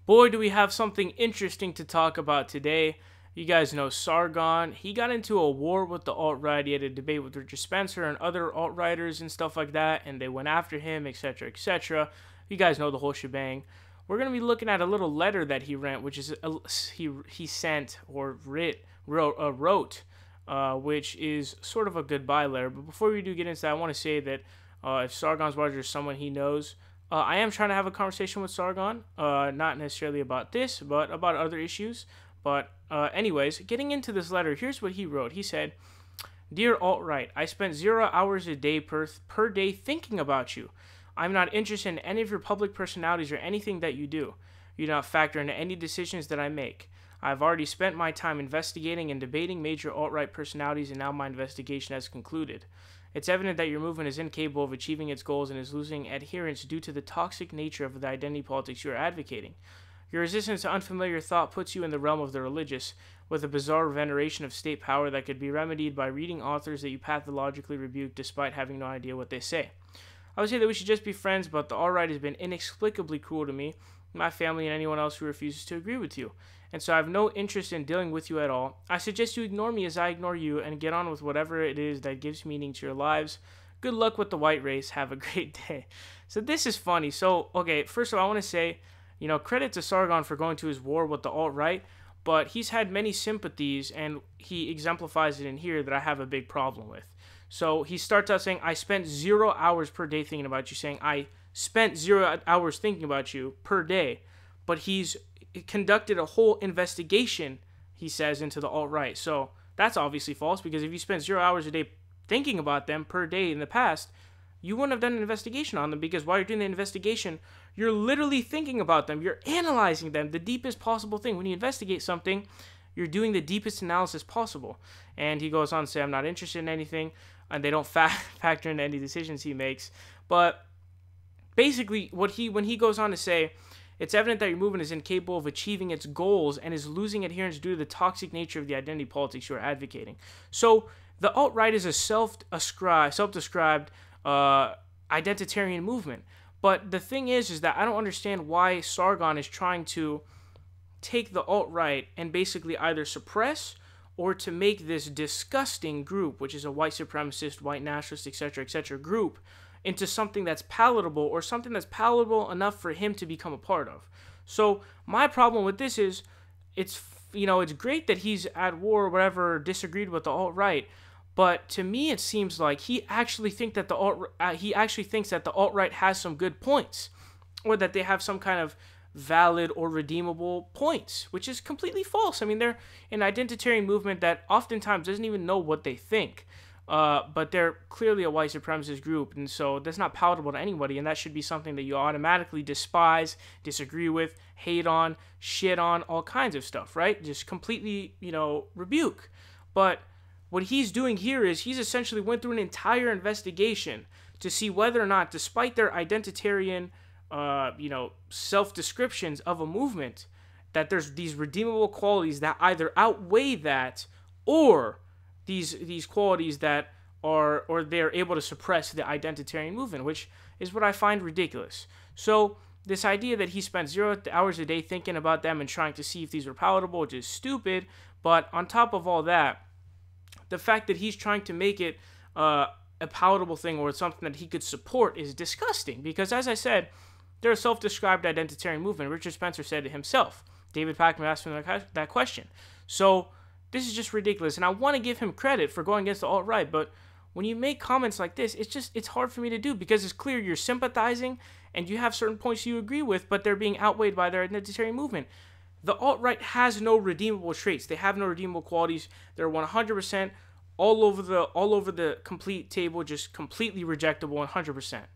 Boy, do we have something interesting to talk about today. You guys know Sargon. He got into a war with the alt-right. He had a debate with Richard Spencer and other alt-righters and stuff like that, and they went after him, etc., etc. You guys know the whole shebang. We're going to be looking at a little letter that he wrote, which is he sent or wrote, which is sort of a goodbye letter. But before we do get into that, I want to say that if Sargon's watcher is someone he knows, I am trying to have a conversation with Sargon, not necessarily about this, but about other issues. But anyways, getting into this letter, here's what he wrote. He said, "Dear alt-right, I spent 0 hours a day per day thinking about you. I'm not interested in any of your public personalities or anything that you do. You do not factor into any decisions that I make. I've already spent my time investigating and debating major alt-right personalities, and now my investigation has concluded. It's evident that your movement is incapable of achieving its goals and is losing adherents due to the toxic nature of the identity politics you are advocating. Your resistance to unfamiliar thought puts you in the realm of the religious, with a bizarre veneration of state power that could be remedied by reading authors that you pathologically rebuke despite having no idea what they say. I would say that we should just be friends, but the alt-right has been inexplicably cruel to me, my family, and anyone else who refuses to agree with you. And so I have no interest in dealing with you at all. I suggest you ignore me as I ignore you and get on with whatever it is that gives meaning to your lives. Good luck with the white race. Have a great day." So this is funny. So, okay, first of all, I want to say, credit to Sargon for going to his war with the alt-right, but he's had many sympathies, and he exemplifies it in here that I have a big problem with. So he starts out saying, "I spent 0 hours per day thinking about you," saying, "I spent 0 hours thinking about you per day," but he's conducted a whole investigation, he says, into the alt-right. So that's obviously false, because if you spent 0 hours a day thinking about them per day in the past, you wouldn't have done an investigation on them, because while you're doing the investigation, you're literally thinking about them. You're analyzing them, the deepest possible thing. When you investigate something, you're doing the deepest analysis possible. And he goes on to say, "I'm not interested in anything," and they don't factor into any decisions he makes. But basically, when he goes on to say, "It's evident that your movement is incapable of achieving its goals and is losing adherents due to the toxic nature of the identity politics you are advocating." So the alt-right is a self-described identitarian movement. But the thing is that I don't understand why Sargon is trying to take the alt-right and basically either suppress or to make this disgusting group, which is a white supremacist, white nationalist, etc., group, into something that's palatable, or something that's palatable enough for him to become a part of. So my problem with this is, it's great that he's at war or whatever, disagreed with the alt-right, but to me it seems like he actually thinks that the alt-right has some good points, or that they have some kind of valid or redeemable points, which is completely false. I mean, they're an identitarian movement that oftentimes doesn't even know what they think. But they're clearly a white supremacist group, and so that's not palatable to anybody, and that should be something that you automatically despise, disagree with, hate on, shit on, all kinds of stuff, right? Just completely, rebuke. But what he's doing here is he's essentially went through an entire investigation to see whether or not, despite their identitarian, self-descriptions of a movement, that there's these redeemable qualities that either outweigh that, or these qualities that are, or they're able to suppress the identitarian movement, which is what I find ridiculous. So this idea that he spent 0 hours a day thinking about them and trying to see if these were palatable, which is stupid. But on top of all that, the fact that he's trying to make it a palatable thing, or something that he could support, is disgusting. Because as I said, they're a self-described identitarian movement. Richard Spencer said it himself. David Pakman asked him that question. So this is just ridiculous, and I want to give him credit for going against the alt-right, but when you make comments like this, it's hard for me to do, because it's clear you're sympathizing and you have certain points you agree with, but they're being outweighed by their identitarian movement. The alt-right has no redeemable traits. They have no redeemable qualities. They're 100% all over the complete table, just completely rejectable 100%.